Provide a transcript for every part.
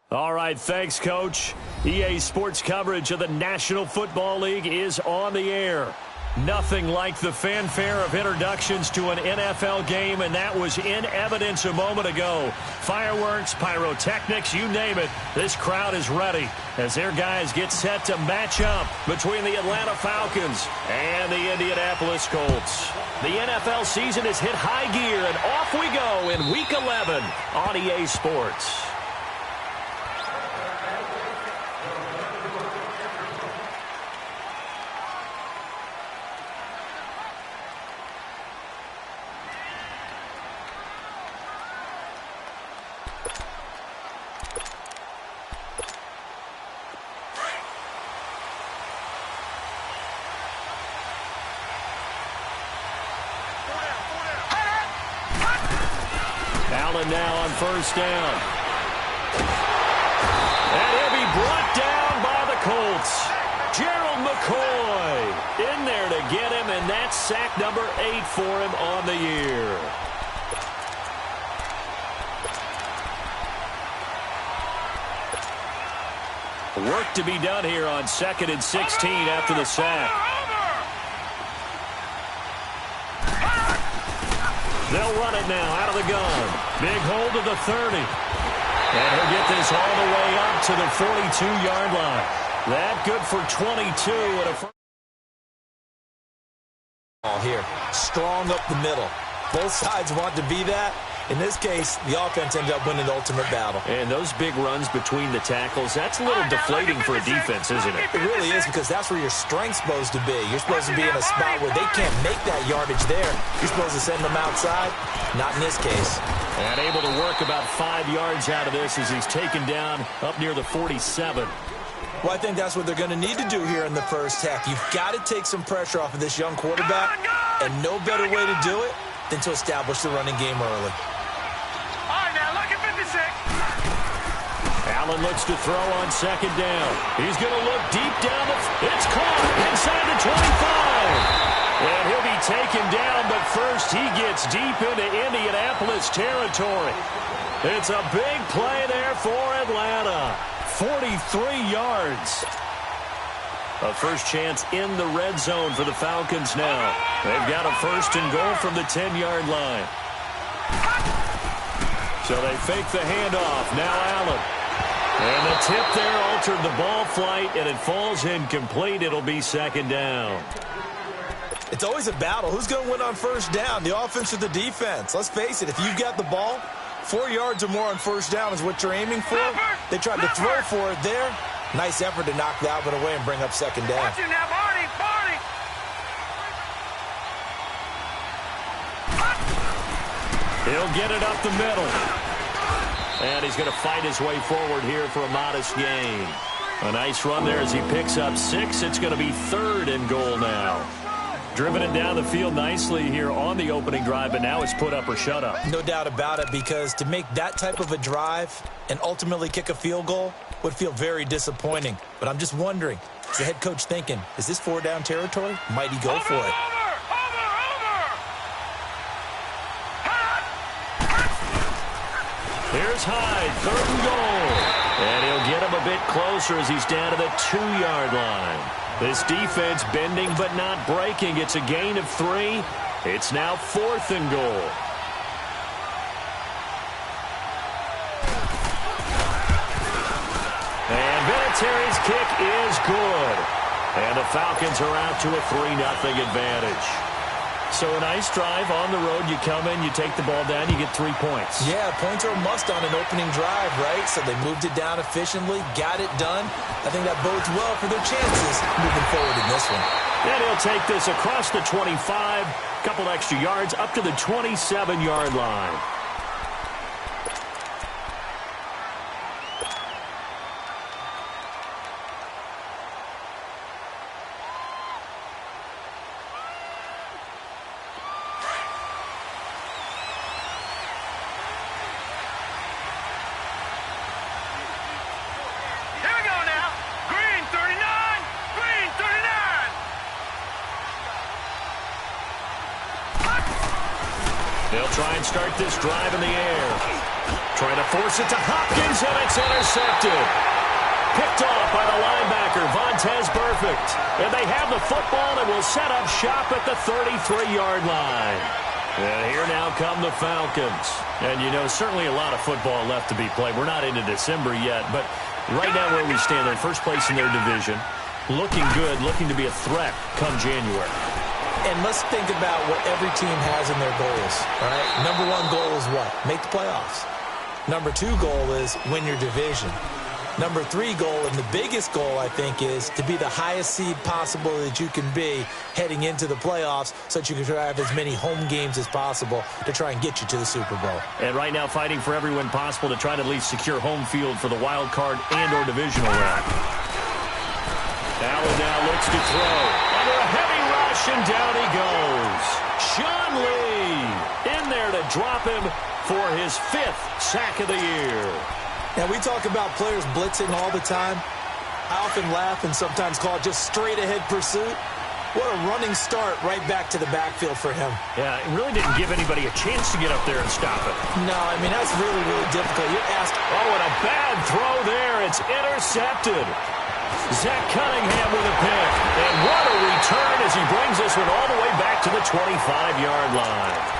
All right, thanks, Coach. EA Sports coverage of the National Football League is on the air. Nothing like the fanfare of introductions to an NFL game, and that was in evidence a moment ago. Fireworks, pyrotechnics, you name it. This crowd is ready as their guys get set to match up between the Atlanta Falcons and the Indianapolis Colts. The NFL season has hit high gear, and off we go in Week 11 on EA Sports. Allen now on first down. And he'll be brought down by the Colts. Gerald McCoy in there to get him, and that's sack number 8 for him on the year. Work to be done here on 2nd and 16 after the sack. They'll run it now out of the gun. Big hold of the 30. And he'll get this all the way up to the 42-yard line. That good for 22. And a here. Strong up the middle. Both sides want to be that. In this case, the offense ended up winning the ultimate battle. And those big runs between the tackles, that's a little deflating for a defense, isn't it? It really is, because that's where your strength's supposed to be. You're supposed to be in a spot where they can't make that yardage there. You're supposed to send them outside. Not in this case. And able to work about 5 yards out of this as he's taken down up near the 47. Well, I think that's what they're going to need to do here in the first half. You've got to take some pressure off of this young quarterback, and no better way to do it than to establish the running game early. Allen looks to throw on 2nd down. He's going to look deep down. It's caught inside the 25. And he'll be taken down, but first he gets deep into Indianapolis territory. It's a big play there for Atlanta. 43 yards. A first chance in the red zone for the Falcons now. They've got a 1st and goal from the 10-yard line. So they fake the handoff. Now Allen. And the tip there altered the ball flight, and it falls incomplete. It'll be 2nd down. It's always a battle. Who's going to win on first down, the offense or the defense? Let's face it, if you've got the ball, 4 yards or more on first down is what you're aiming for. They tried to throw for it there. Nice effort to knock that one away and bring up 2nd down. Watch it now, Barney. He'll get it up the middle. And he's going to fight his way forward here for a modest gain. A nice run there as he picks up 6. It's going to be 3rd and goal now. Driven it down the field nicely here on the opening drive, but now it's put up or shut up. No doubt about it, because to make that type of a drive and ultimately kick a field goal would feel very disappointing. But I'm just wondering, is the head coach thinking, is this 4-down territory? Might he go for it? Here's Hyde, 3rd and goal. And he'll get him a bit closer as he's down to the 2-yard line. This defense bending but not breaking. It's a gain of 3. It's now 4th and goal. And Vinatieri's kick is good. And the Falcons are out to a 3-0 advantage. So a nice drive on the road. You come in, you take the ball down, you get 3 points. Yeah, points are a must on an opening drive, right? So they moved it down efficiently, got it done. I think that bodes well for their chances moving forward in this one. And he'll take this across the 25, couple extra yards, up to the 27-yard line. start this drive in the air. Trying to force it to Hopkins, and it's intercepted. Picked off by the linebacker, Vontaze Burfict. And they have the football and will set up shop at the 33-yard line. And here now come the Falcons. And, you know, certainly a lot of football left to be played. We're not into December yet, but right now where we stand, they're in first place in their division. Looking good, looking to be a threat come January. And let's think about what every team has in their goals, all right? Number one goal is what? Make the playoffs. Number two goal is win your division. Number three goal, and the biggest goal, I think, is to be the highest seed possible that you can be heading into the playoffs so that you can try to have as many home games as possible to try and get you to the Super Bowl. And right now fighting for every win possible to try to at least secure home field for the wild card and or divisional round. Allen now looks to throw. Under a heavy rush, and down he goes. Sean Lee in there to drop him for his 5th sack of the year. Now, we talk about players blitzing all the time. I often laugh and sometimes call it just straight-ahead pursuit. What a running start right back to the backfield for him. Yeah, it really didn't give anybody a chance to get up there and stop it. No, I mean, that's really, really difficult. You ask, oh, and a bad throw there. It's intercepted. Zach Cunningham with a pick. And what a return as he brings this one all the way back to the 25-yard line.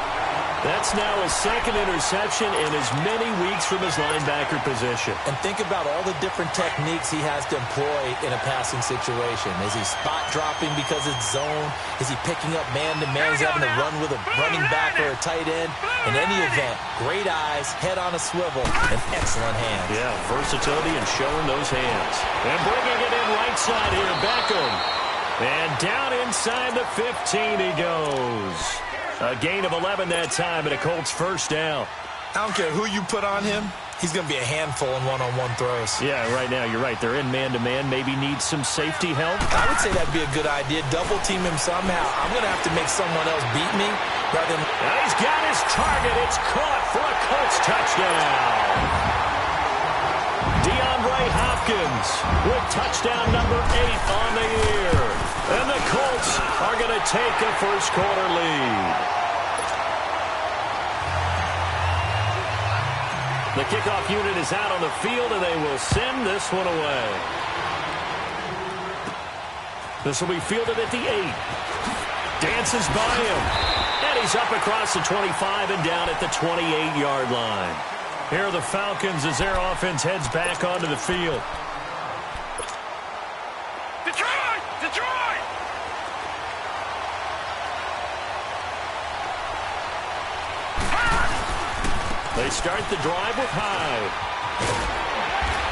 That's now his second interception in as many weeks from his linebacker position. And think about all the different techniques he has to employ in a passing situation. Is he spot dropping because it's zone? Is he picking up man-to-man? Is he having to run with a running back or a tight end? In any event, great eyes, head on a swivel, and excellent hands. Yeah, versatility and showing those hands. And bringing it in right side here, Beckham. And down inside the 15 he goes. A gain of 11 that time, and a Colts first down. I don't care who you put on him. He's going to be a handful in one-on-one throws. Yeah, right now, you're right. They're in man-to-man. Maybe need some safety help. I would say that'd be a good idea. Double team him somehow. I'm going to have to make someone else beat me rather than... Now he's got his target. It's caught for a Colts touchdown. DeAndre Hopkins with touchdown number 8 on the year. And the Colts are going to take a first-quarter lead. The kickoff unit is out on the field, and they will send this one away. This will be fielded at the 8. Dances by him. And he's up across the 25 and down at the 28-yard line. Here are the Falcons as their offense heads back onto the field. They start the drive with Hyde.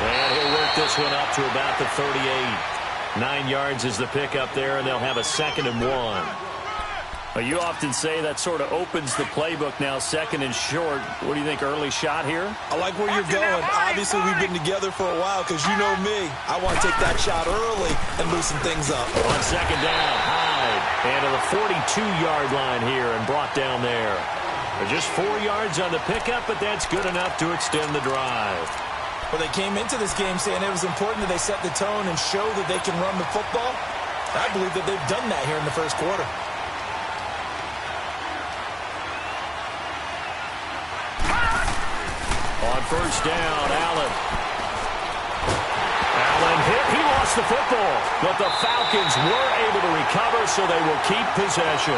And he'll work this one up to about the 38. 9 yards is the pickup there, and they'll have a 2nd and 1. You often say that sort of opens the playbook now, 2nd and short. What do you think, early shot here? I like where you're going. Obviously, we've been together for a while because you know me. I want to take that shot early and loosen things up. On 2nd down, Hyde. And to the 42-yard line here and brought down there. Just 4 yards on the pickup, but that's good enough to extend the drive. Well, they came into this game saying it was important that they set the tone and show that they can run the football. I believe that they've done that here in the first quarter. On first down, Allen. Allen hit. He lost the football, but the Falcons were able to recover, so they will keep possession.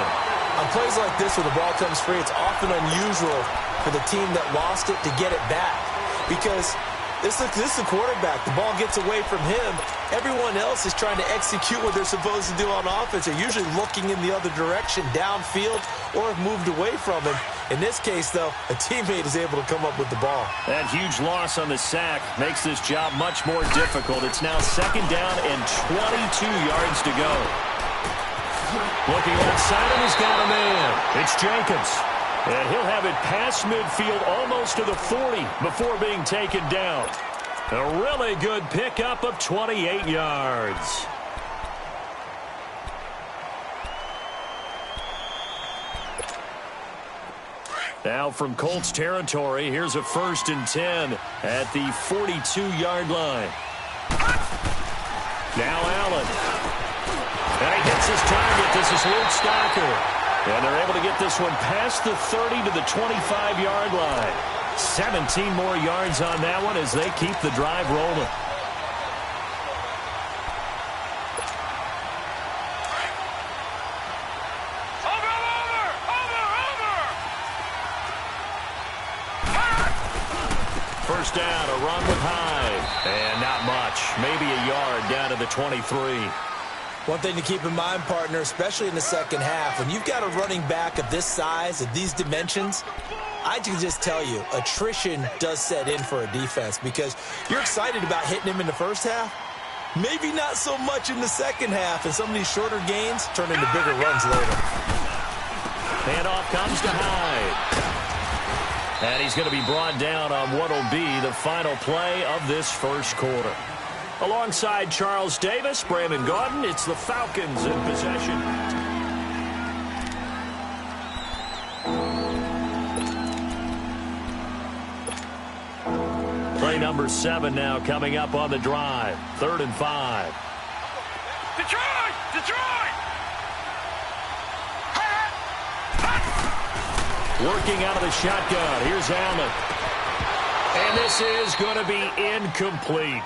On plays like this where the ball comes free, it's often unusual for the team that lost it to get it back. Because this is the quarterback. The ball gets away from him. Everyone else is trying to execute what they're supposed to do on offense. They're usually looking in the other direction, downfield, or have moved away from him. In this case, though, a teammate is able to come up with the ball. That huge loss on the sack makes this job much more difficult. It's now 2nd down and 22 yards to go. Looking outside, and he's got a man. It's Jacobs. And he'll have it past midfield almost to the 40 before being taken down. A really good pickup of 28 yards. Now from Colts territory, here's a 1st and 10 at the 42-yard line. Now Allen. And he hits his target. This is Luke Stocker. And they're able to get this one past the 30 to the 25-yard line. 17 more yards on that one as they keep the drive rolling. First down, a run with Hyde. And not much. Maybe a yard down to the 23. One thing to keep in mind, partner, especially in the second half, when you've got a running back of this size, of these dimensions, I can just tell you, attrition does set in for a defense because you're excited about hitting him in the first half. Maybe not so much in the second half, and some of these shorter gains turn into bigger runs later. Handoff comes to Hyde. And he's going to be brought down on what will be the final play of this first quarter. Alongside Charles Davis, Brandon Gaudin, it's the Falcons in possession. Play number 7 now coming up on the drive. 3rd and 5. Detroit! Detroit! Working out of the shotgun. Here's Allen. And this is going to be incomplete.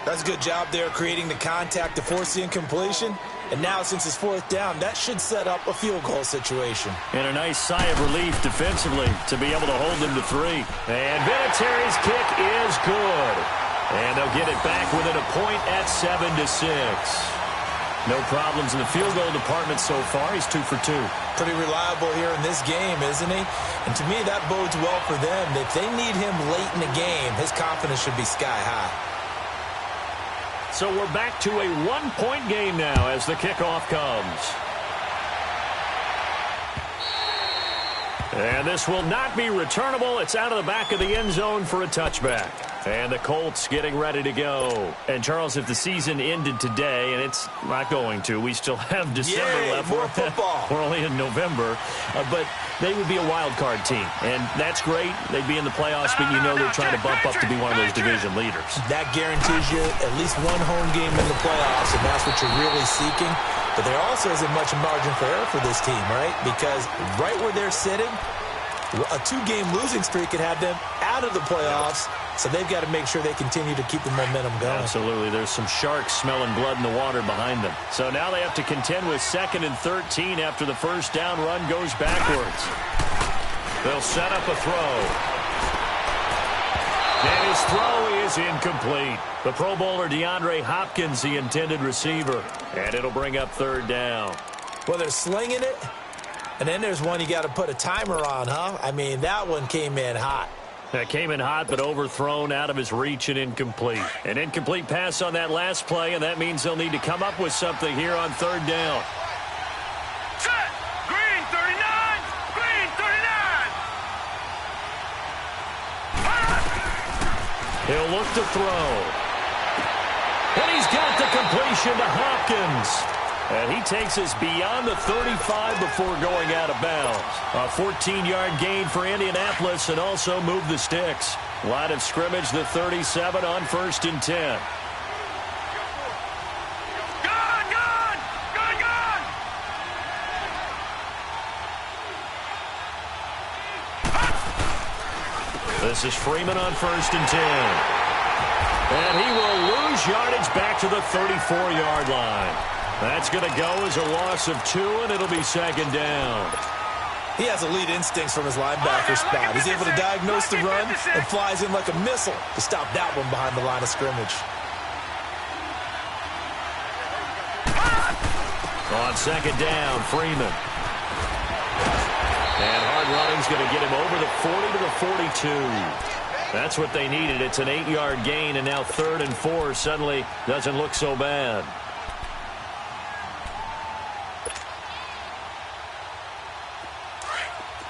That's a good job there creating the contact to force the incompletion. And now, since it's 4th down, that should set up a field goal situation. And a nice sigh of relief defensively to be able to hold them to 3. And Vinatieri's kick is good. And they'll get it back within a point at 7-6. No problems in the field goal department so far. He's 2 for 2. Pretty reliable here in this game, isn't he? And to me, that bodes well for them. If they need him late in the game, his confidence should be sky high. So we're back to a 1-point game now as the kickoff comes. And this will not be returnable. It's out of the back of the end zone for a touchback. And the Colts getting ready to go. And, Charles, if the season ended today, and it's not going to, we still have December left. More football. We're only in November. But they would be a wild card team. And that's great. They'd be in the playoffs, but you know they're trying to bump up to be one of those division leaders. That guarantees you at least one home game in the playoffs, and that's what you're really seeking. But there also isn't much margin for error for this team, right? Because right where they're sitting, a 2-game losing streak could have them out of the playoffs. So they've got to make sure they continue to keep the momentum going. Absolutely. There's some sharks smelling blood in the water behind them. So now they have to contend with 2nd and 13 after the first down run goes backwards. They'll set up a throw. And his throw is incomplete. The Pro Bowler DeAndre Hopkins, the intended receiver. And it'll bring up 3rd down. Well, they're slinging it. And then there's one you got to put a timer on, huh? I mean, that one came in hot. That came in hot, but overthrown out of his reach and incomplete. An incomplete pass on that last play, and that means they'll need to come up with something here on 3rd down. Set! Green 39! Green 39! He'll look to throw. And he's got the completion to Hopkins. And he takes us beyond the 35 before going out of bounds. A 14-yard gain for Indianapolis and also move the sticks. Line of scrimmage, the 37 on 1st and 10. Gun! Gun! Gun! Gun! This is Freeman on 1st and 10. And he will lose yardage back to the 34-yard line. That's going to go as a loss of 2, and it'll be 2nd down. He has elite instincts from his linebacker spot. He's able to diagnose the run and flies in like a missile to stop that one behind the line of scrimmage. On 2nd down, Freeman. And hard running's going to get him over the 40 to the 42. That's what they needed. It's an 8-yard gain, and now 3rd and 4 suddenly doesn't look so bad.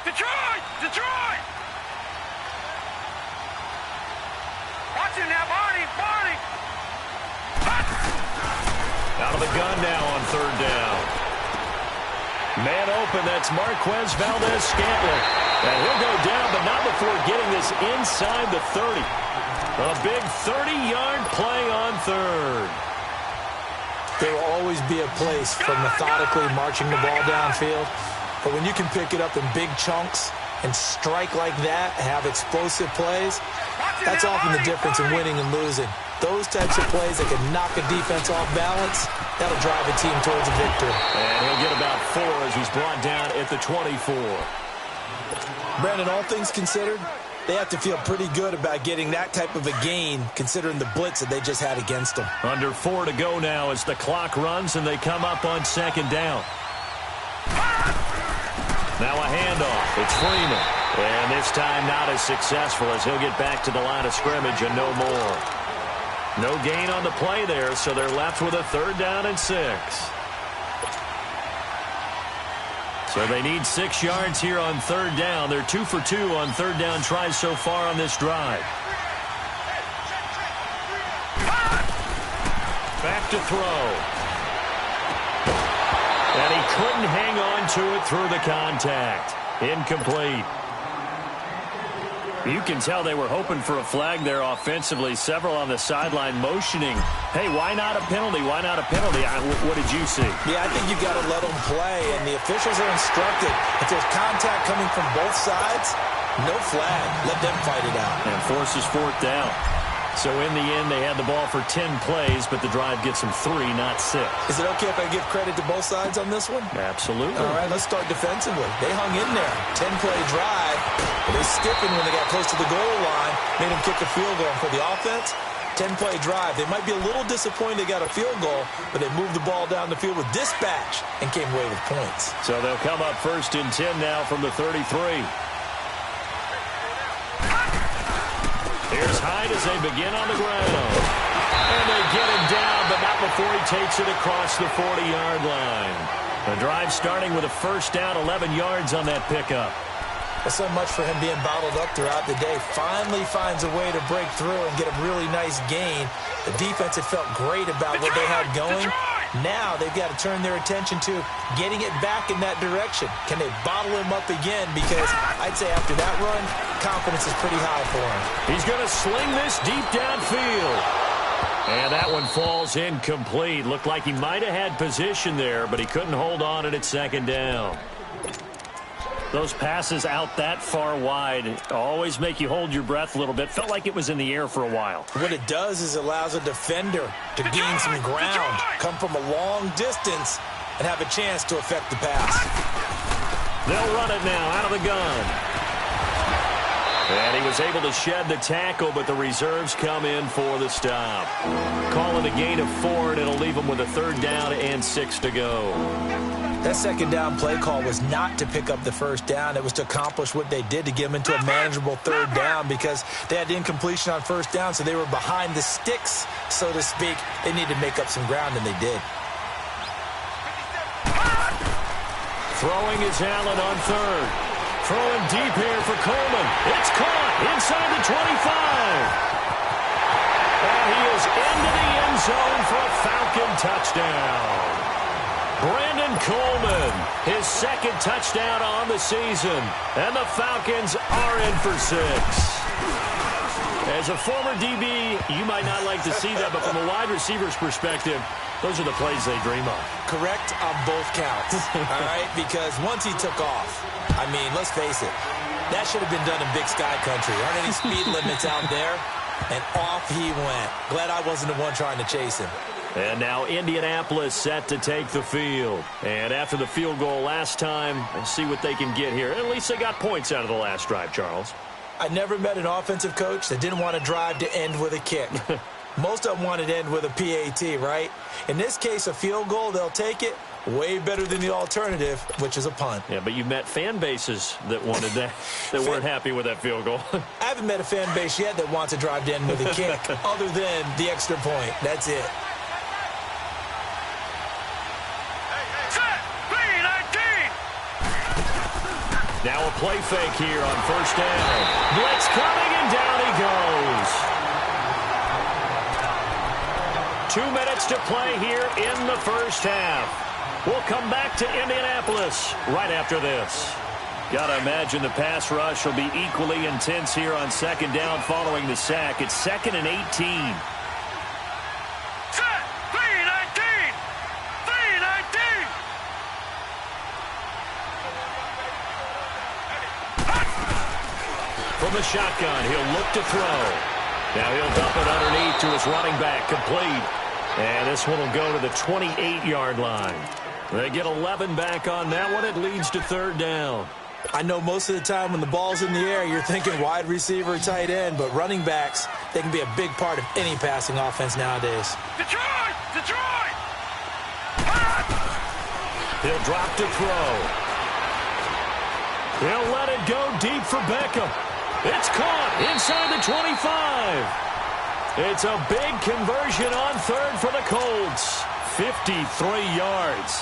Detroit! Detroit! Watch him now, Barney! Barney! Out of the gun now on 3rd down. Man open, that's Marquez Valdez-Scantling. And he'll go down, but not before getting this inside the 30. A big 30-yard play on 3rd. There will always be a place for methodically marching the ball downfield. But when you can pick it up in big chunks and strike like that, have explosive plays, that's often the difference in winning and losing. Those types of plays that can knock a defense off balance, that'll drive a team towards a victory. And he'll get about 4 as he's brought down at the 24. Brandon, all things considered, they have to feel pretty good about getting that type of a gain considering the blitz that they just had against them. Under 4 to go now as the clock runs and they come up on 2nd down. Now a handoff. It's Freeman. And this time not as successful as he'll get back to the line of scrimmage and no more. No gain on the play there, so they're left with a 3rd down and 6. So they need 6 yards here on 3rd down. They're 2 for 2 on 3rd down tries so far on this drive. Back to throw. And he couldn't hang on to it through the contact. Incomplete. You can tell they were hoping for a flag there offensively. Several on the sideline motioning, hey, why not a penalty? Why not a penalty? What did you see? Yeah, I think you've got to let them play, and the officials are instructed. If there's contact coming from both sides, no flag. Let them fight it out. And forces 4th down. So in the end, they had the ball for 10 plays, but the drive gets them 3, not 6. Is it okay if I give credit to both sides on this one? Absolutely. All right, let's start defensively. They hung in there. 10-play drive. They stiffened when they got close to the goal line, made them kick the field goal. For the offense, 10-play drive. They might be a little disappointed they got a field goal, but they moved the ball down the field with dispatch and came away with points. So they'll come up 1st and 10 now from the 33. Here's Hyde as they begin on the ground. And they get him down, but not before he takes it across the 40-yard line. The drive starting with a 1st down, 11 yards on that pickup. That's so much for him being bottled up throughout the day. Finally finds a way to break through and get a really nice gain. The defense had felt great about what they had going. Now they've got to turn their attention to getting it back in that direction. Can they bottle him up again? Because I'd say after that run, confidence is pretty high for him. He's going to sling this deep downfield. And that one falls incomplete. Looked like he might have had position there, but he couldn't hold on it at 2nd down. Those passes out that far wide always make you hold your breath a little bit. Felt like it was in the air for a while. What it does is it allows a defender to gain some ground, come from a long distance, and have a chance to affect the pass. They'll run it now out of the gun. And he was able to shed the tackle, but the reserves come in for the stop. Calling a gain of 4, and it'll leave them with a 3rd down and 6 to go. That 2nd down play call was not to pick up the 1st down. It was to accomplish what they did to get them into a manageable 3rd down because they had incompletion on 1st down, so they were behind the sticks, so to speak. They needed to make up some ground, and they did. Throwing is Allen on 3rd. Throwing deep here for Coleman. It's caught inside the 25. And he is into the end zone for a Falcon touchdown. Brandon Coleman, his 2nd touchdown on the season. And the Falcons are in for 6. As a former DB, you might not like to see that, but from a wide receiver's perspective, those are the plays they dream of. Correct on both counts, all right? Because once he took off, I mean, let's face it, that should have been done in Big Sky Country. Aren't any speed limits out there? And off he went. Glad I wasn't the one trying to chase him. And now Indianapolis set to take the field. And after the field goal last time, we'll see what they can get here. At least they got points out of the last drive, Charles. I never met an offensive coach that didn't want to drive to end with a kick. Most of them wanted to end with a PAT, right? In this case, a field goal, they'll take it. Way better than the alternative, which is a punt. Yeah, but you've met fan bases that wanted that, that weren't happy with that field goal. I haven't met a fan base yet that wants to drive to end with a kick, other than the extra point. That's it. Now a play fake here on 1st down. Blitz coming, and down he goes. 2 minutes to play here in the 1st half. We'll come back to Indianapolis right after this. Got to imagine the pass rush will be equally intense here on 2nd down following the sack. It's 2nd and 18. from the shotgun. He'll look to throw. Now he'll dump it underneath to his running back, complete. And this one will go to the 28-yard line. They get 11 back on that one. It leads to third down. I know most of the time when the ball's in the air, you're thinking wide receiver, tight end, but running backs, they can be a big part of any passing offense nowadays. Detroit! Detroit! He'll drop to throw. He'll let it go deep for Beckham. It's caught inside the 25. It's a big conversion on third for the Colts. 53 yards.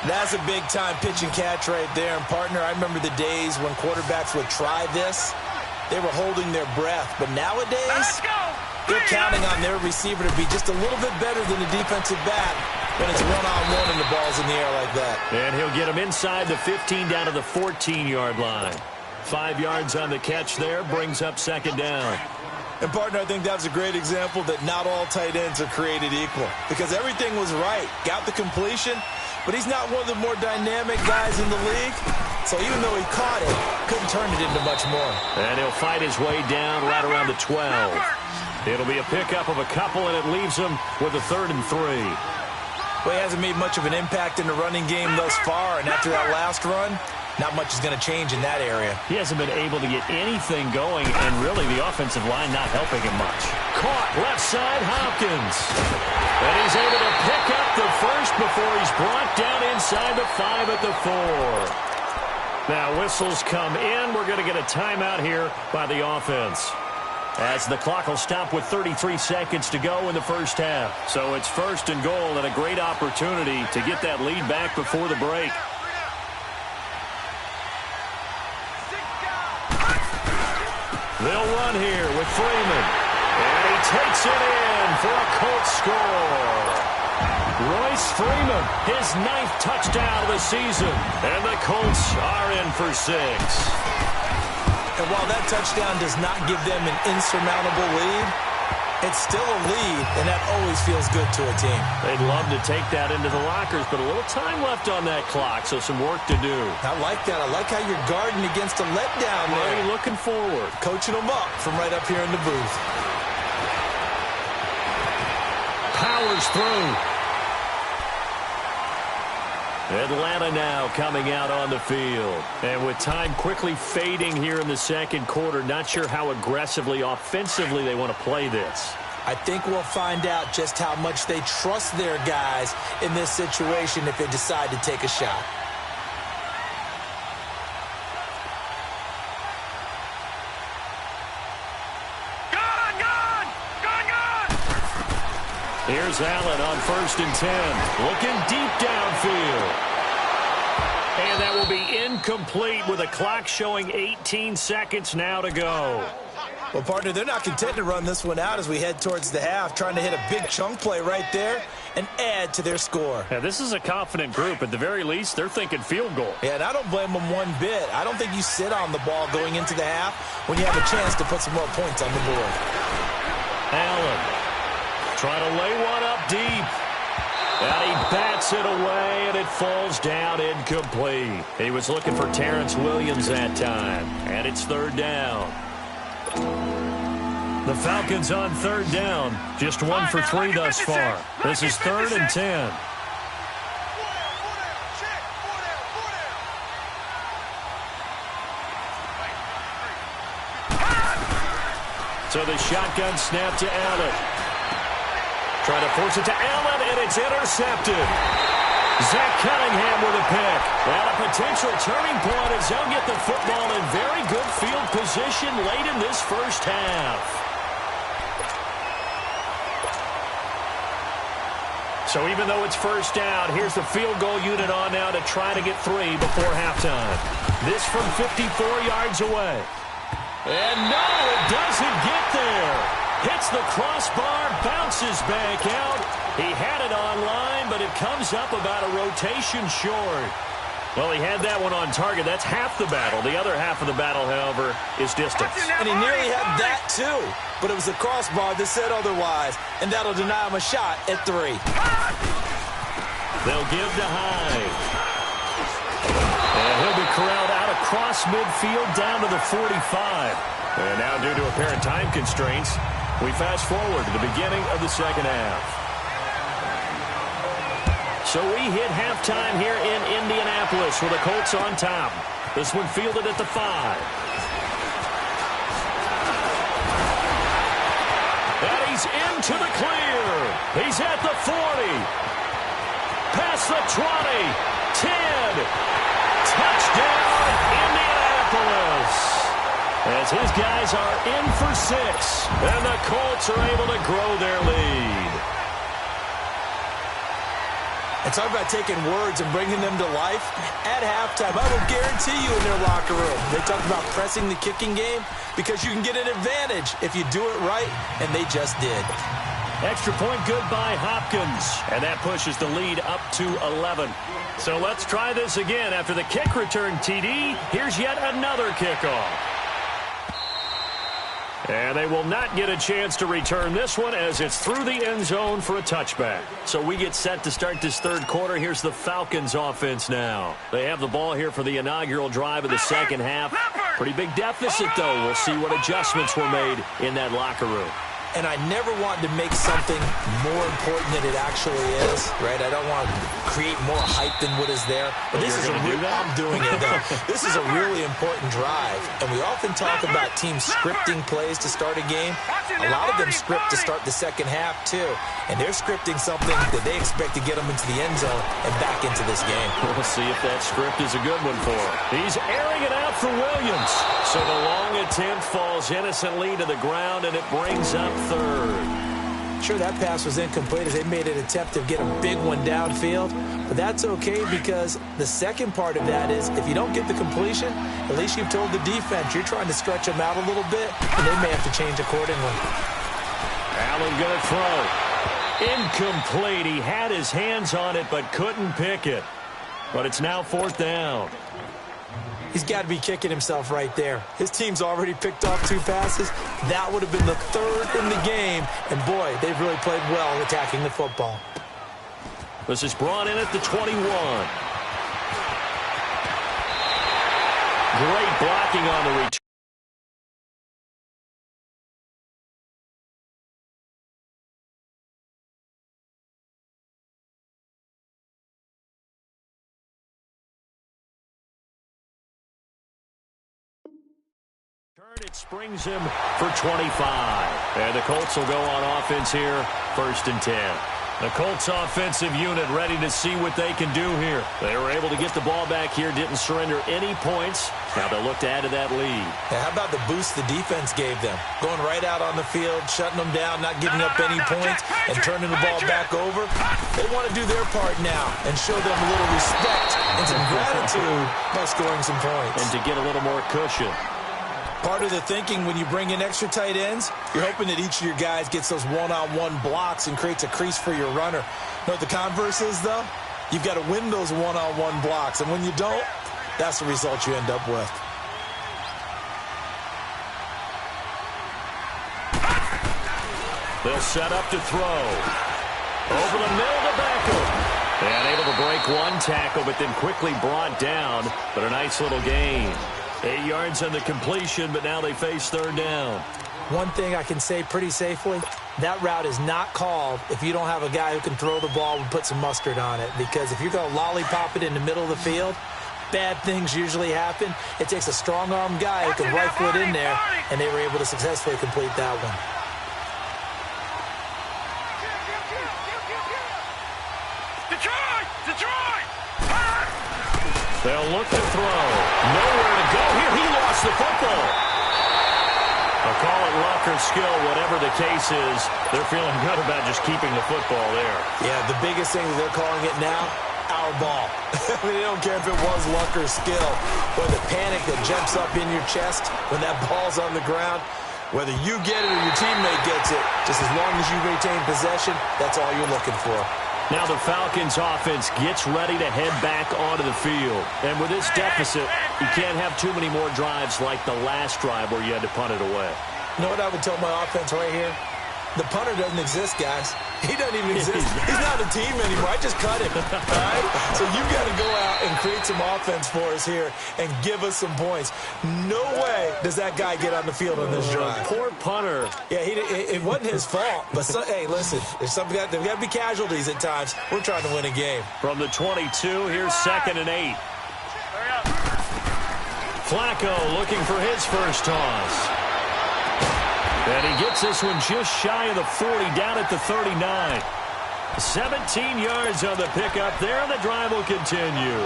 That's a big-time pitch and catch right there. And, partner, I remember the days when quarterbacks would try this. They were holding their breath. But nowadays, they're counting on their receiver to be just a little bit better than the defensive back when it's one-on-one and the ball's in the air like that. And he'll get him inside the 15 down to the 14-yard line. 5 yards on the catch there, brings up second down. And, partner, I think that's a great example that not all tight ends are created equal because everything was right. Got the completion, but he's not one of the more dynamic guys in the league. So even though he caught it, couldn't turn it into much more. And he'll fight his way down right around the 12. It'll be a pickup of a couple, and it leaves him with a 3rd and 3. Well, he hasn't made much of an impact in the running game thus far, and after that last run, not much is going to change in that area. He hasn't been able to get anything going, and really the offensive line not helping him much. Caught left side, Hopkins. And he's able to pick up the first before he's brought down inside the 5 at the 4. Now whistles come in. We're going to get a timeout here by the offense, as the clock will stop with 33 seconds to go in the first half. So it's 1st and goal and a great opportunity to get that lead back before the break. They'll run here with Freeman. And he takes it in for a Colts score. Royce Freeman, his 9th touchdown of the season. And the Colts are in for 6. And while that touchdown does not give them an insurmountable lead, it's still a lead, and that always feels good to a team. They'd love to take that into the lockers, but a little time left on that clock, so some work to do. I like that. I like how you're guarding against a letdown there. Already looking forward. Coaching them up from right up here in the booth. Powers through. Atlanta now coming out on the field. And with time quickly fading here in the second quarter, not sure how aggressively, offensively they want to play this. I think we'll find out just how much they trust their guys in this situation if they decide to take a shot. Here's Allen on 1st and 10. Looking deep downfield. And that will be incomplete with a clock showing 18 seconds now to go. Well, partner, they're not content to run this one out as we head towards the half, trying to hit a big chunk play right there and add to their score. Yeah, this is a confident group. At the very least, they're thinking field goal. Yeah, and I don't blame them one bit. I don't think you sit on the ball going into the half when you have a chance to put some more points on the board. Allen. Trying to lay one up deep. And he bats it away, and it falls down incomplete. He was looking for Terrence Williams that time. And it's 3rd down. The Falcons on 3rd down. Just 1 for 3 thus far. This is 3rd and 10. So the shotgun snap to Allen. Trying to force it to Allen, and it's intercepted. Zach Cunningham with a pick. And a potential turning point as they'll get the football in very good field position late in this first half. So even though it's 1st down, here's the field goal unit on now to try to get 3 before halftime. This from 54 yards away. And no, it doesn't get there. Hits the crossbar, bounces back out. He had it online, but it comes up about a rotation short. Well, he had that one on target. That's half the battle. The other half of the battle, however, is distance. And he nearly had that, too. But it was the crossbar that said otherwise, and that'll deny him a shot at 3. They'll give to Hyde. And he'll be corralled out across midfield down to the 45. And now, due to apparent time constraints, we fast forward to the beginning of the second half. So we hit halftime here in Indianapolis with the Colts on top. This one fielded at the 5. And he's into the clear. He's at the 40. Past the 20. 10. Touchdown, Indianapolis. As his guys are in for 6. And the Colts are able to grow their lead. And talk about taking words and bringing them to life. At halftime, I will guarantee you in their locker room, they talk about pressing the kicking game because you can get an advantage if you do it right, and they just did. Extra point good by Hopkins, and that pushes the lead up to 11. So let's try this again. After the kick return TD, here's yet another kickoff. And they will not get a chance to return this one as it's through the end zone for a touchback. So we get set to start this third quarter. Here's the Falcons offense now. They have the ball here for the inaugural drive of the second half. Pretty big deficit, though. We'll see what adjustments were made in that locker room. And I never want to make something more important than it actually is, right? I don't want to create more hype than what is there. But this is I'm doing it, though. This is a really important drive. And we often talk about teams scripting plays to start a game. A lot of them script to start the second half, too. And they're scripting something that they expect to get them into the end zone and back into this game. We'll see if that script is a good one for him. He's airing it out for Williams. So the long attempt falls innocently to the ground, and it brings up third. Sure, that pass was incomplete as they made an attempt to get a big one downfield. But that's okay because the second part of that is if you don't get the completion, at least you've told the defense you're trying to stretch them out a little bit, and they may have to change accordingly. Allen going to throw. Incomplete. He had his hands on it but couldn't pick it. But it's now fourth down. He's got to be kicking himself right there. His team's already picked off 2 passes. That would have been the 3rd in the game. And, boy, they've really played well attacking the football. This is brought in at the 21. Great blocking on the return. It springs him for 25. And the Colts will go on offense here, 1st and 10. The Colts offensive unit ready to see what they can do here. They were able to get the ball back here, didn't surrender any points. Now they'll look to add to that lead. How about the boost the defense gave them? Going right out on the field, shutting them down, not giving up any points, and turning the ball back over. They want to do their part now and show them a little respect and some gratitude by scoring some points. And to get a little more cushion. Part of the thinking when you bring in extra tight ends, you're hoping that each of your guys gets those one-on-one blocks and creates a crease for your runner. You know what the converse is, though? You've got to win those one-on-one blocks, and when you don't, that's the result you end up with. They'll set up to throw. Over the middle to Beckham. And able to break one tackle, but then quickly brought down. But a nice little gain. 8 yards on the completion, but now they face 3rd down. One thing I can say pretty safely, that route is not called if you don't have a guy who can throw the ball and put some mustard on it. Because if you're going to lollipop it in the middle of the field, bad things usually happen. It takes a strong-arm guy who can rifle it in there, and they were able to successfully complete that one. They'll look to throw. Nowhere to go here. He lost the football. I'll call it luck or skill, whatever the case is. They're feeling good about just keeping the football there. Yeah, the biggest thing that they're calling it now, our ball. I mean, they don't care if it was luck or skill. Or the panic that jumps up in your chest when that ball's on the ground. Whether you get it or your teammate gets it, just as long as you retain possession, that's all you're looking for. Now the Falcons offense gets ready to head back onto the field. And with this deficit, you can't have too many more drives like the last drive where you had to punt it away. You know what I would tell my offense right here? The punter doesn't exist, guys. He doesn't even exist. He's not a team anymore. I just cut him. All right? So you got to go out and create some offense for us here and give us some points. No way does that guy get on the field on this drive. Poor punter. Yeah, it wasn't his fault. But, hey, listen, there's got to be casualties at times. We're trying to win a game. From the 22, here's 2nd and 8. Flacco looking for his first toss. And he gets this one just shy of the 40, down at the 39. 17 yards on the pickup there, and the drive will continue.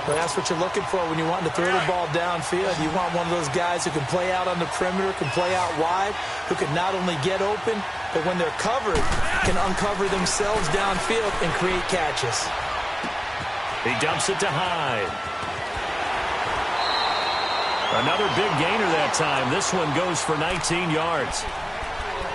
Well, that's what you're looking for when you want to throw the ball downfield. You want one of those guys who can play out on the perimeter, can play out wide, who can not only get open, but when they're covered, can uncover themselves downfield and create catches. He dumps it to Hyde. Another big gainer that time. This one goes for 19 yards.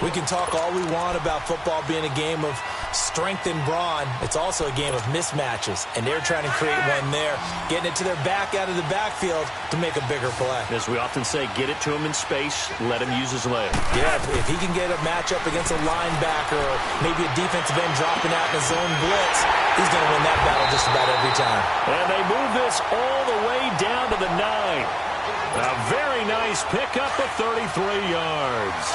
We can talk all we want about football being a game of strength and brawn. It's also a game of mismatches, and they're trying to create one there, getting it to their back out of the backfield to make a bigger play. As we often say, get it to him in space, let him use his leg. Yeah, if he can get a matchup against a linebacker or maybe a defensive end dropping out in a zone blitz, he's going to win that battle just about every time. And they move this all the way down to the 9. A very nice pickup of 33 yards.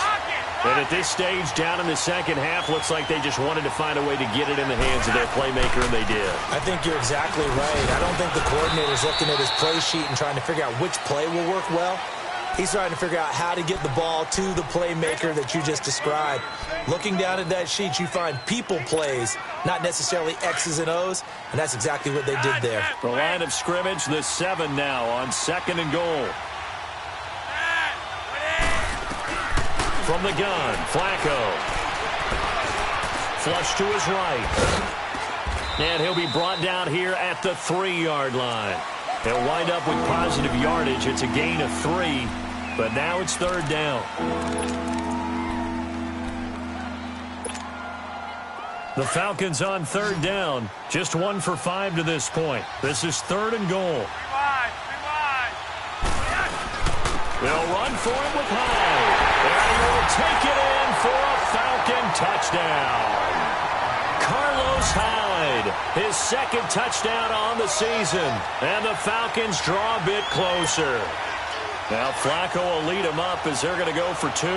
And at this stage, down in the second half, looks like they just wanted to find a way to get it in the hands of their playmaker, and they did. I think you're exactly right. I don't think the coordinator's looking at his play sheet and trying to figure out which play will work well. He's trying to figure out how to get the ball to the playmaker that you just described. Looking down at that sheet, you find people plays, not necessarily X's and O's, and that's exactly what they did there. The line of scrimmage, the 7 now on 2nd and goal. From the gun, Flacco. Flush to his right. And he'll be brought down here at the 3-yard line. They'll wind up with positive yardage. It's a gain of 3, but now it's 3rd down. The Falcons on 3rd down. Just 1 for 5 to this point. This is 3rd and goal. They'll run for it with Hyde. And he will take it in for a Falcon touchdown. Carlos Hyde, his 2nd touchdown on the season. And the Falcons draw a bit closer. Now Flacco will lead them up as they're going to go for 2.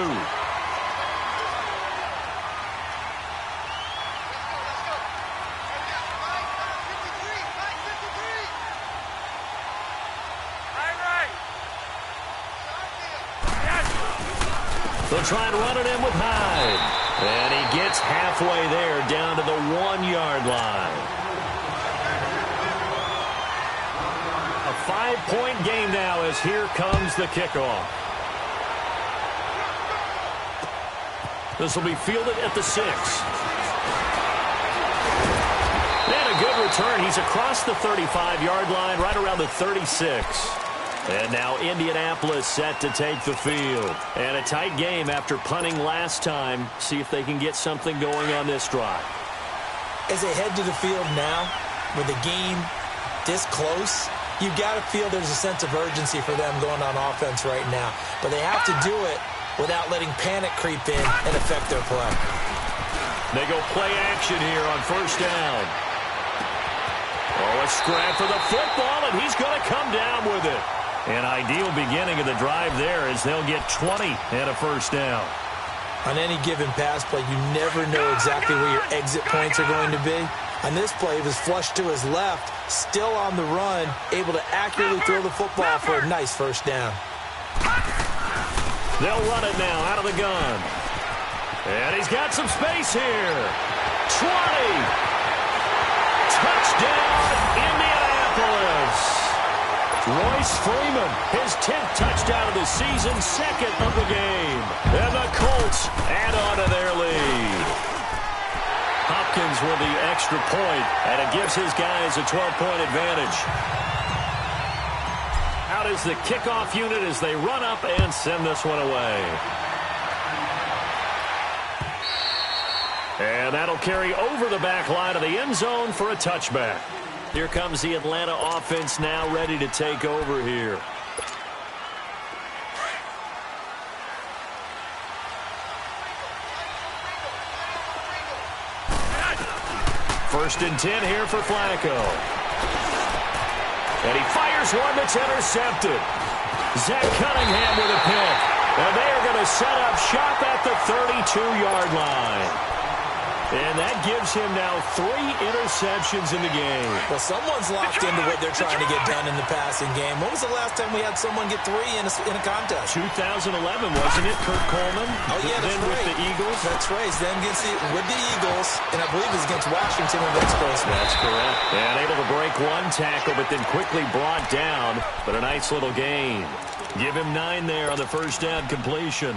They'll try and run it in with Hyde. And he gets halfway there, down to the 1-yard line. A 5-point game now as here comes the kickoff. This will be fielded at the 6. And a good return. He's across the 35-yard line, right around the 36. And now Indianapolis set to take the field. And a tight game after punting last time. See if they can get something going on this drive. As they head to the field now, with the game this close, you've got to feel there's a sense of urgency for them going on offense right now. But they have to do it without letting panic creep in and affect their play. They go play action here on 1st down. Oh, a scrap for the football, and he's going to come down with it. An ideal beginning of the drive there as they'll get 20 and a 1st down. On any given pass play, you never know exactly where your exit points are going to be. On this play, it was flushed to his left, still on the run, able to accurately throw the football for a nice 1st down. They'll run it now out of the gun. And he's got some space here. 20. Touchdown, Indianapolis. Royce Freeman, his 10th touchdown of the season, 2nd of the game. And the Colts add on to their lead. Hopkins with the extra point, and it gives his guys a 12-point advantage. Out is the kickoff unit as they run up and send this one away. And that'll carry over the back line of the end zone for a touchback. Here comes the Atlanta offense now ready to take over here. First and 10 here for Flacco. And he fires one that's intercepted. Zach Cunningham with a pick. And they are going to set up shop at the 32-yard line. And that gives him now 3 interceptions in the game. Well, someone's locked into what they're trying to get done in the passing game. When was the last time we had someone get 3 in a contest? 2011, wasn't it, Kurt Coleman? Oh, yeah, that's then right. with the Eagles. That's right. Then with the Eagles, and I believe it was against Washington and Express. That's correct. And able to break one tackle, but then quickly brought down. But a nice little gain. Give him 9 there on the first down completion.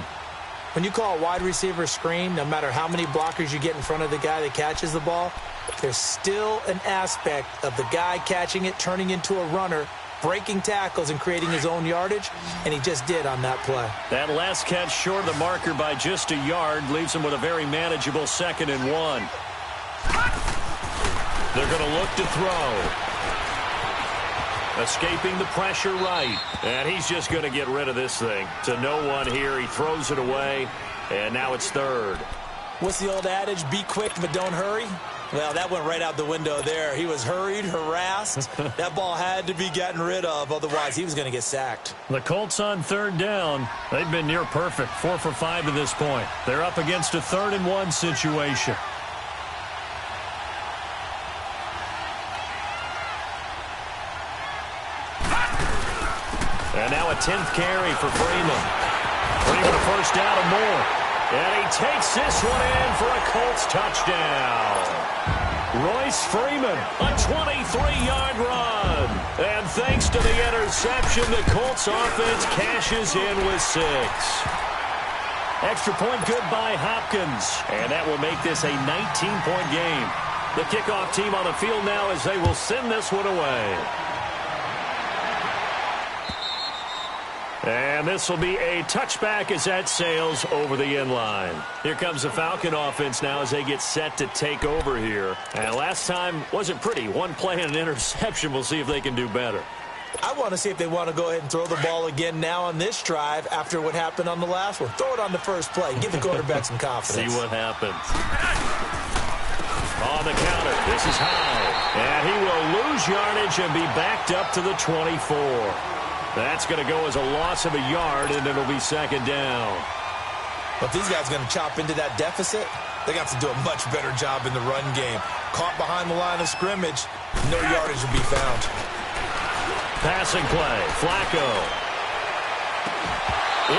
When you call a wide receiver screen, no matter how many blockers you get in front of the guy that catches the ball, there's still an aspect of the guy catching it, turning into a runner, breaking tackles and creating his own yardage, and he just did on that play. That last catch short of the marker by just a yard leaves him with a very manageable 2nd and 1. They're going to look to throw. Escaping the pressure right. And he's just going to get rid of this thing. To no one here. He throws it away. And now it's 3rd. What's the old adage? Be quick, but don't hurry. Well, that went right out the window there. He was hurried, harassed. That ball had to be gotten rid of. Otherwise, he was going to get sacked. The Colts on 3rd down. They've been near perfect. 4 for 5 to this point. They're up against a 3rd and 1 situation. And now a 10th carry for Freeman. Freeman a first down and more. And he takes this one in for a Colts touchdown. Royce Freeman, a 23-yard run. And thanks to the interception, the Colts offense cashes in with 6. Extra point good by Hopkins. And that will make this a 19-point game. The kickoff team on the field now as they will send this one away. And this will be a touchback as that sails over the end line. Here comes the Falcon offense now as they get set to take over here. And last time wasn't pretty. 1 play and an interception. We'll see if they can do better. I want to see if they want to go ahead and throw the ball again now on this drive after what happened on the last one. Throw it on the first play. Give the quarterback some confidence. See what happens. On the counter, this is high. And he will lose yardage and be backed up to the 24. That's going to go as a loss of a yard, and it'll be 2nd down. But these guys are going to chop into that deficit. They got to do a much better job in the run game. Caught behind the line of scrimmage, no yardage will be found. Passing play, Flacco.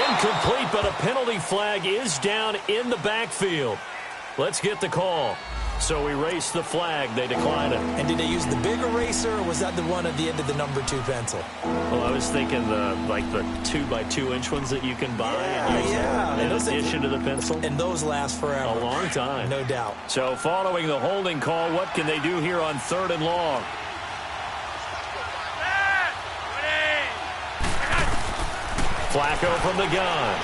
Incomplete, but a penalty flag is down in the backfield. Let's get the call. So erase the flag. They decline it. And did they use the big eraser, or was that the one at the end of the number 2 pencil? Well, I was thinking the 2x2-inch ones that you can buy in addition to the pencil. And those last forever. A long time. No doubt. So following the holding call, what can they do here on 3rd and long? Flacco from the gun.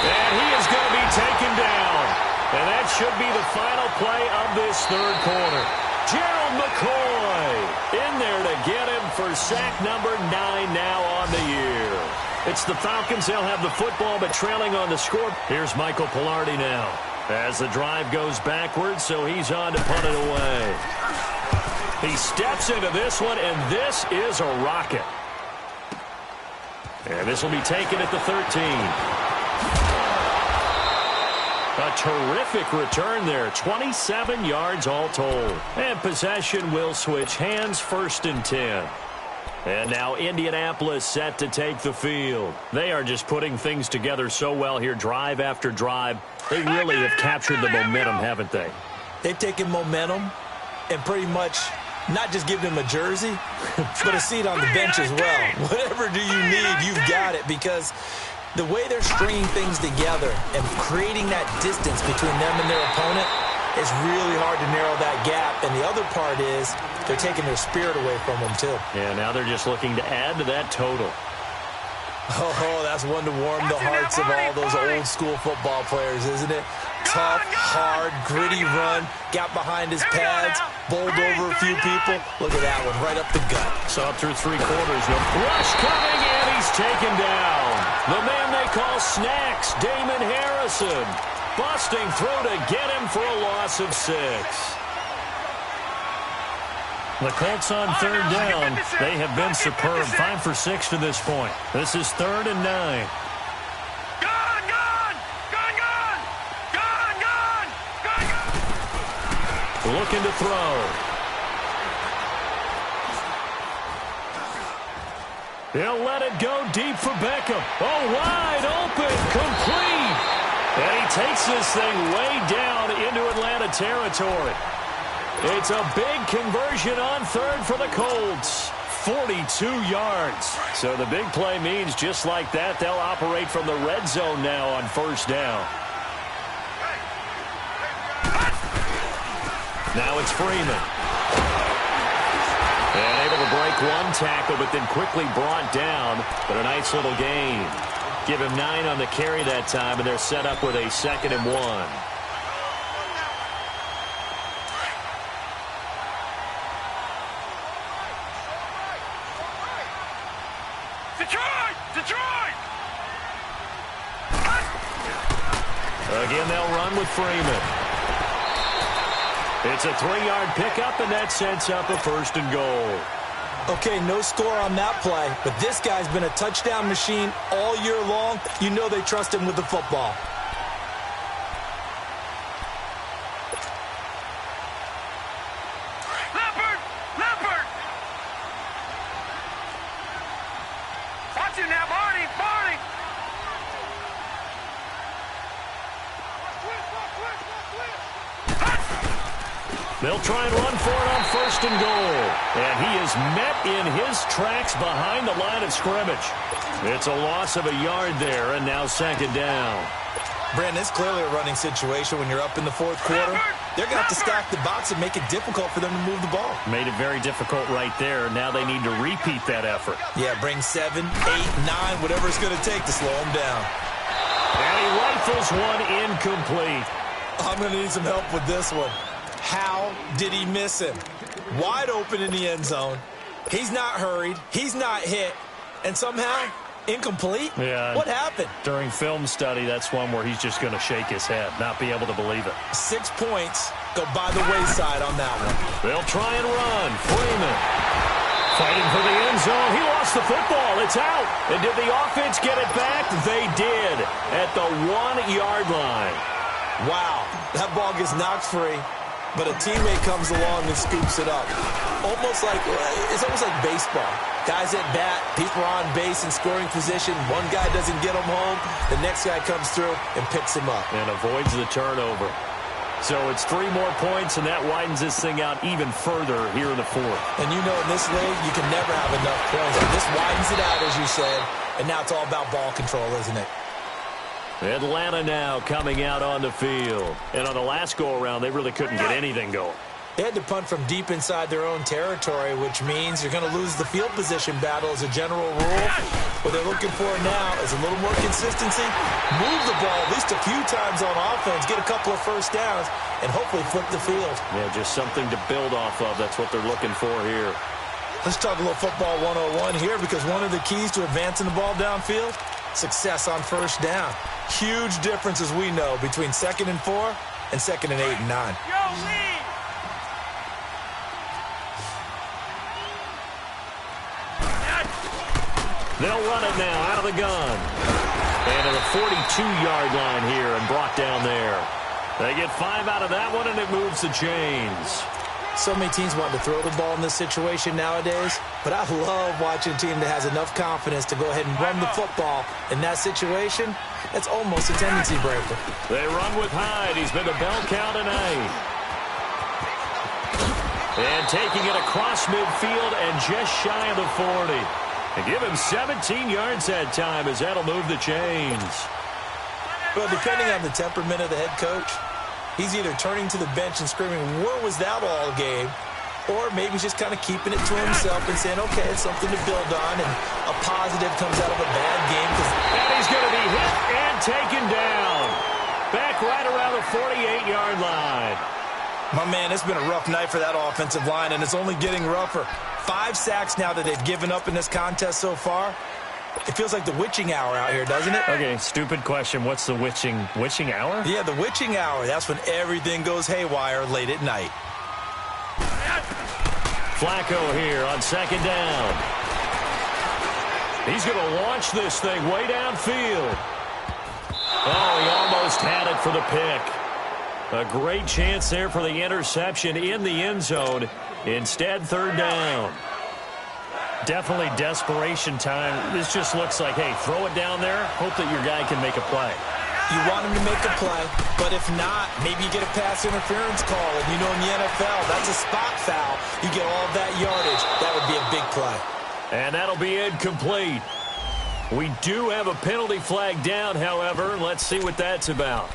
And he is going to be taken down. And that should be the final play of this 3rd quarter. Gerald McCoy in there to get him for sack number 9 now on the year. It's the Falcons. They'll have the football, but trailing on the score. Here's Michael Pilardi now as the drive goes backwards, so he's on to punt it away. He steps into this one, and this is a rocket. And this will be taken at the 13. A terrific return there. 27 yards all told. And possession will switch hands, 1st and 10. And now Indianapolis set to take the field. They are just putting things together so well here, drive after drive. They really have captured the momentum, haven't they? They've taken momentum and pretty much not just given him a jersey, but a seat on the bench as well. Whatever do you need, you've got it, because the way they're stringing things together and creating that distance between them and their opponent is really hard to narrow that gap. And the other part is they're taking their spirit away from them, too. Yeah, now they're just looking to add to that total. Oh, that's one to warm the hearts of all those old-school football players, isn't it? Tough, hard, gritty run, got behind his pads, bowled over a few people. Look at that one, right up the gut. Saw through 3 quarters. No rush coming, and he's taken down. The man they call Snacks, Damon Harrison, busting through to get him for a loss of 6. The Colts on third down. They have been superb. 5 for 6 to this point. This is 3rd and 9. Looking to throw. He'll let it go deep for Beckham. Oh, wide open, complete. And he takes this thing way down into Atlanta territory. It's a big conversion on third for the Colts. 42 yards. So the big play means just like that, they'll operate from the red zone now on first down. Now it's Freeman. And able to break one tackle, but then quickly brought down. But a nice little gain. Give him 9 on the carry that time, and they're set up with a 2nd and 1. Detroit! Again, they'll run with Freeman. It's a 3-yard pickup, and that sets up a 1st and goal. Okay, no score on that play, but this guy's been a touchdown machine all year long. You know they trust him with the football. Leopard! Watch him now, Barney! They'll try and run for it on 1st and goal. And he is met in his tracks behind the line of scrimmage. It's a loss of a yard there, and now 2nd down. Brandon, it's clearly a running situation when you're up in the 4th quarter. They're going to have to stack the box and make it difficult for them to move the ball. Made it very difficult right there. Now they need to repeat that effort. Yeah, bring 7, 8, 9, whatever it's going to take to slow them down. And he rifles one incomplete. I'm going to need some help with this one. How did he miss him? Wide open in the end zone. He's not hurried. He's not hit. And somehow, incomplete? Yeah. What happened? During film study, that's one where he's just going to shake his head, not be able to believe it. 6 points go by the wayside on that one. They'll try and run. Freeman fighting for the end zone. He lost the football. It's out. And did the offense get it back? They did at the 1-yard line. Wow. That ball gets knocked free. But a teammate comes along and scoops it up. It's almost like baseball. Guys at bat, people on base in scoring position. One guy doesn't get him home. The next guy comes through and picks him up. And avoids the turnover. So it's 3 more points, and that widens this thing out even further here in the 4th. And you know in this league, you can never have enough points. But this widens it out, as you said. And now it's all about ball control, isn't it? Atlanta now coming out on the field. And on the last go-around, they really couldn't get anything going. They had to punt from deep inside their own territory, which means you're going to lose the field position battle as a general rule. What they're looking for now is a little more consistency, move the ball at least a few times on offense, get a couple of first downs, and hopefully flip the field. Yeah, just something to build off of. That's what they're looking for here. Let's talk a little football 101 here, because one of the keys to advancing the ball downfield, success on first down. Huge difference, as we know, between 2nd and 4 and 2nd and 8 and 9. They'll run it now out of the gun. And to the 42-yard line here and brought down there. They get 5 out of that one, and it moves the chains. So many teams want to throw the ball in this situation nowadays, but I love watching a team that has enough confidence to go ahead and run the football. In that situation, that's almost a tendency breaker. They run with Hyde. He's been the bell cow tonight. And taking it across midfield and just shy of the 40. And give him 17 yards that time, as that'll move the chains. Well, depending on the temperament of the head coach, he's either turning to the bench and screaming, "Where was that all game?" Or maybe he's just kind of keeping it to himself and saying, okay, it's something to build on, and a positive comes out of a bad game. And he's going to be hit and taken down. Back right around the 48-yard line. My man, it's been a rough night for that offensive line, and it's only getting rougher. 5 sacks now that they've given up in this contest so far. It feels like the witching hour out here, doesn't it? Okay, stupid question. What's the witching hour? Yeah, the witching hour. That's when everything goes haywire late at night. Flacco here on second down. He's going to launch this thing way downfield. Oh, he almost had it for the pick. A great chance there for the interception in the end zone. Instead, third down. Definitely desperation time. This just looks like, hey, throw it down there. Hope that your guy can make a play. You want him to make a play, but if not, maybe you get a pass interference call. And you know in the NFL, that's a spot foul. You get all that yardage. That would be a big play. And that'll be incomplete. We do have a penalty flag down, however. Let's see what that's about.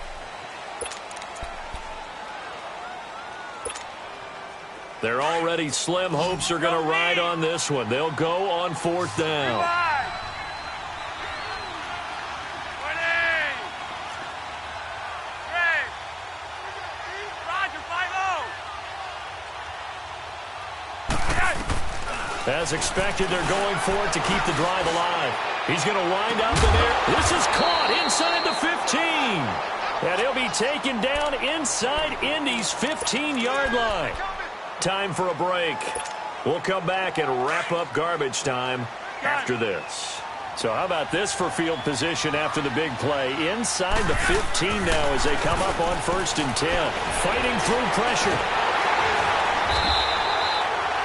They're already slim hopes are going to ride on this one. They'll go on fourth down. As expected, they're going for it to keep the drive alive. He's going to wind up in there. This is caught inside the 15. And he'll be taken down inside Indy's 15-yard line. Time for a break. We'll come back and wrap up garbage time after this. So how about this for field position after the big play? Inside the 15 now as they come up on 1st and 10. Fighting through pressure.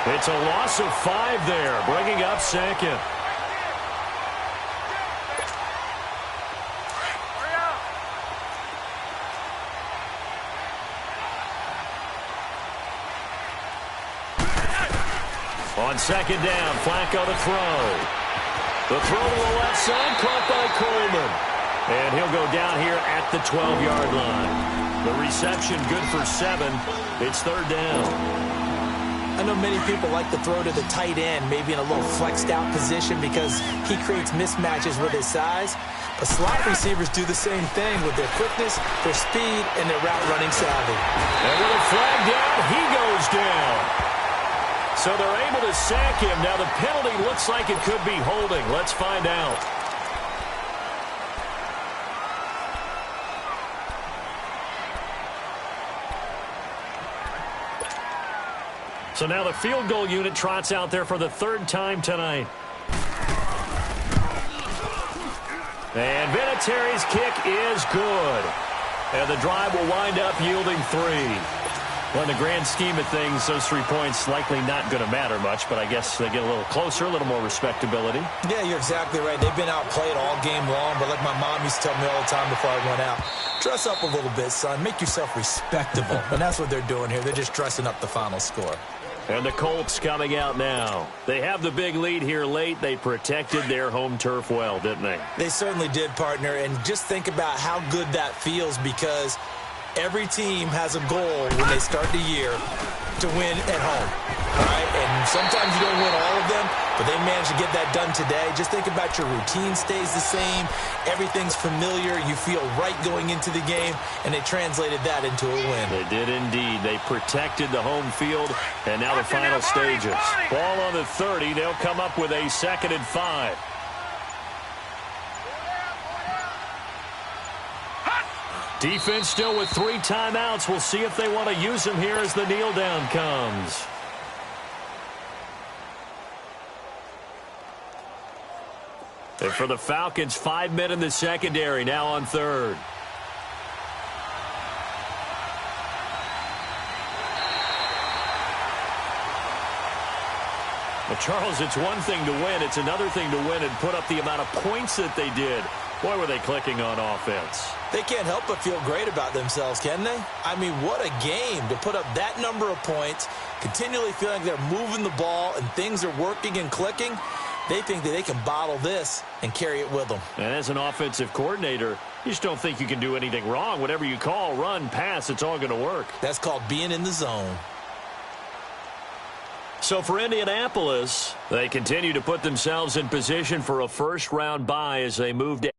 It's a loss of 5 there, bringing up second. On second down, Flacco to throw. The throw to the left side, caught by Coleman. And he'll go down here at the 12-yard line. The reception good for 7. It's third down. I know many people like to throw to the tight end, maybe in a little flexed out position because he creates mismatches with his size. But slot receivers do the same thing with their quickness, their speed, and their route running savvy. And with a flag down, he goes down. So they're able to sack him. Now the penalty looks like it could be holding. Let's find out. So now the field goal unit trots out there for the 3rd time tonight. And Vinatieri's kick is good. And the drive will wind up yielding 3. Well, in the grand scheme of things, those 3 points likely not going to matter much, but I guess they get a little closer, a little more respectability. Yeah, you're exactly right. They've been outplayed all game long, but like my mom used to tell me all the time before I went out, dress up a little bit, son. Make yourself respectable. And that's what they're doing here. They're just dressing up the final score. And the Colts coming out now. They have the big lead here late. They protected their home turf well, didn't they? They certainly did, partner. And just think about how good that feels because every team has a goal when they start the year to win at home. All right? And sometimes you don't win all of them, but they managed to get that done today. Just think about your routine stays the same. Everything's familiar. You feel right going into the game, and they translated that into a win. They did indeed. They protected the home field, and now the final stages. Ball on the 30. They'll come up with a 2nd and 5. Defense still with 3 timeouts. We'll see if they want to use them here as the kneel down comes. And for the Falcons, 5 men in the secondary, now on 3rd. Well, Charles, it's one thing to win. It's another thing to win and put up the amount of points that they did. Boy, were they clicking on offense. They can't help but feel great about themselves, can they? I mean, what a game to put up that number of points, continually feeling like they're moving the ball and things are working and clicking. They think that they can bottle this and carry it with them. And as an offensive coordinator, you just don't think you can do anything wrong. Whatever you call, run, pass, it's all going to work. That's called being in the zone. So for Indianapolis, they continue to put themselves in position for a first-round bye as they move to